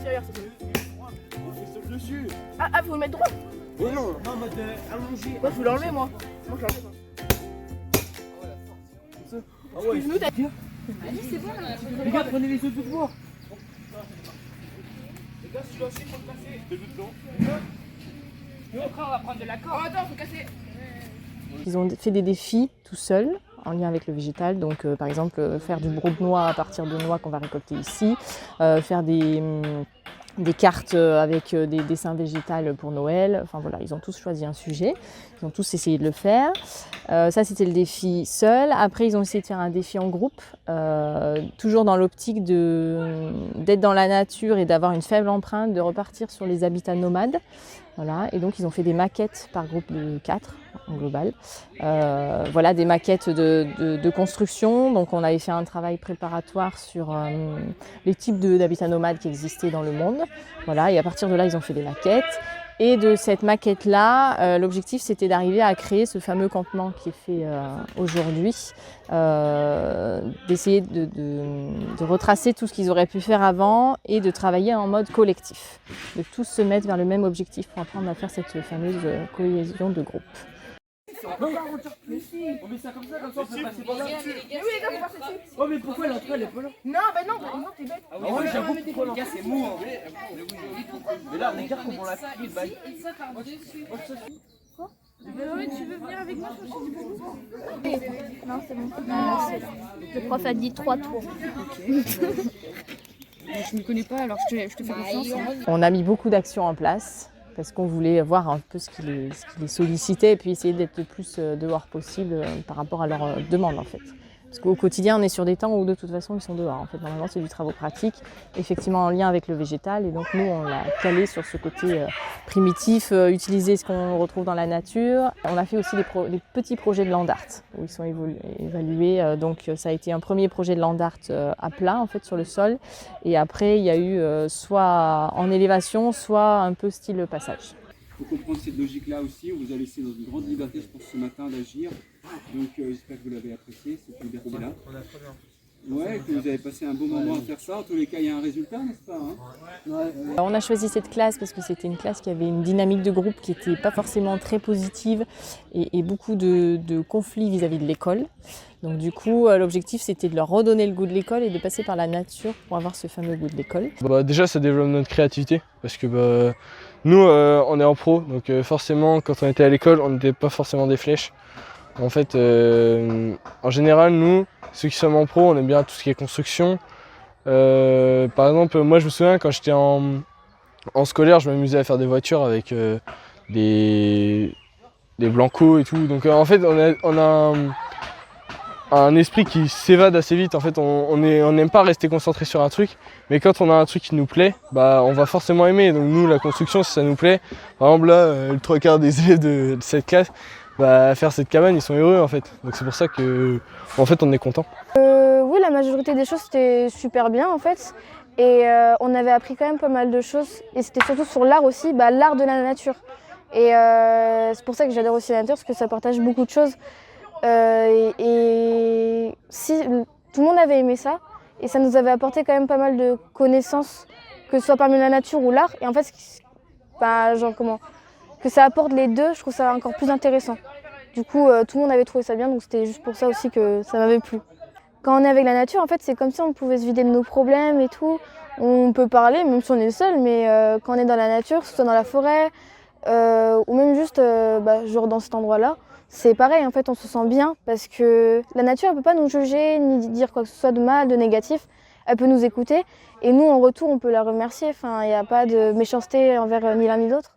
extérieur, c'est tout. On saute dessus. Ah, faut le mettre droit. Mais non. Non, en mode allongé. Moi, faut l'enlever, moi. Moi, je l'enlève. Ah ouais. Nous, t'as... Vas-y, c'est bon là. Les gars, prenez les autres devoirs. Les gars, si tu aussi, faut le casser. T'es dedans. Après, on va prendre de la Oh, corde. attends, faut casser. Ils ont fait des défis tout seuls en lien avec le végétal, donc par exemple faire du brou de noix à partir de noix qu'on va récolter ici, faire des cartes avec des dessins végétals pour Noël. Enfin voilà, ils ont tous choisi un sujet, ils ont tous essayé de le faire. Ça c'était le défi seul. Après ils ont essayé de faire un défi en groupe, toujours dans l'optique d'être dans la nature et d'avoir une faible empreinte, de repartir sur les habitats nomades. Voilà, et donc ils ont fait des maquettes par groupe de 4 en global. Voilà, des maquettes de construction. Donc on avait fait un travail préparatoire sur les types d'habitats nomades qui existaient dans le monde. Voilà, et à partir de là, ils ont fait des maquettes. Et de cette maquette-là, l'objectif c'était d'arriver à créer ce fameux campement qui est fait aujourd'hui, d'essayer de retracer tout ce qu'ils auraient pu faire avant et de travailler en mode collectif, de tous se mettre vers le même objectif pour apprendre à faire cette fameuse cohésion de groupe. On met ça comme ça on peut passer par là. Oui, les gars, faut passer dessus. Oh, mais pourquoi l'entrée elle est pas là? Non, bah non, t'es bête. Ah ouais, j'avoue, pourquoi l'entrée c'est mou. Mais là, regarde comment on l'a pris le bail. Et ça par-dessus. Quoi? Tu veux venir avec moi chercher du bonbon? Non, c'est bon. Non, c'est là. Le prof a dit 3 tours. Je ne connais pas, alors je te fais confiance. On a mis beaucoup d'actions en place parce qu'on voulait voir un peu ce qui les sollicitait et puis essayer d'être le plus dehors possible par rapport à leurs demandes en fait. Parce qu'au quotidien, on est sur des temps où de toute façon, ils sont dehors. En fait, normalement, c'est du travail pratique, effectivement en lien avec le végétal. Et donc, nous, on l'a calé sur ce côté primitif, utiliser ce qu'on retrouve dans la nature. On a fait aussi des petits projets de land art, où ils sont évalués. Donc, ça a été un premier projet de land art à plat, en fait, sur le sol. Et après, il y a eu soit en élévation, soit un peu style passage. Il faut comprendre cette logique-là aussi. On vous a laissé dans une grande liberté, je pense, ce matin d'agir. Donc j'espère que vous l'avez apprécié, cette liberté-là. On a très bien. Ouais, que vous avez passé un bon moment à faire ça. En tous les cas, il y a un résultat, n'est-ce pas hein On a choisi cette classe parce que c'était une classe qui avait une dynamique de groupe qui n'était pas forcément très positive et beaucoup de conflits vis-à-vis de l'école. Donc du coup, l'objectif c'était de leur redonner le goût de l'école et de passer par la nature pour avoir ce fameux goût de l'école. Déjà, ça développe notre créativité parce que nous, on est en pro, donc forcément, quand on était à l'école, on n'était pas forcément des flèches. En fait, en général, nous, ceux qui sommes en pro, on aime bien tout ce qui est construction. Par exemple, moi, je me souviens quand j'étais en scolaire, je m'amusais à faire des voitures avec des blancos et tout. Donc en fait, on a un esprit qui s'évade assez vite. En fait, on n'aime pas rester concentré sur un truc, mais quand on a un truc qui nous plaît, bah, on va forcément aimer. Donc nous, la construction, si ça nous plaît, par exemple là, le 3/4 des élèves de cette classe, bah, faire cette cabane, ils sont heureux en fait. Donc c'est pour ça que, en fait, on est content. Oui, la majorité des choses c'était super bien en fait. Et on avait appris quand même pas mal de choses. Et c'était surtout sur l'art aussi, l'art de la nature. Et c'est pour ça que j'adore aussi la nature, parce que ça partage beaucoup de choses. Et si tout le monde avait aimé ça, et ça nous avait apporté quand même pas mal de connaissances, que ce soit parmi la nature ou l'art. Et en fait, que ça apporte les deux, je trouve ça encore plus intéressant. Du coup, tout le monde avait trouvé ça bien, donc c'était juste pour ça aussi que ça m'avait plu. Quand on est avec la nature, en fait, c'est comme si on pouvait se vider de nos problèmes et tout. On peut parler, même si on est seul, mais quand on est dans la nature, que ce soit dans la forêt, ou même juste genre dans cet endroit-là, c'est pareil, en fait, on se sent bien parce que la nature, elle ne peut pas nous juger ni dire quoi que ce soit de mal, de négatif. Elle peut nous écouter et nous, en retour, on peut la remercier. Enfin, il n'y a pas de méchanceté envers ni l'un ni l'autre.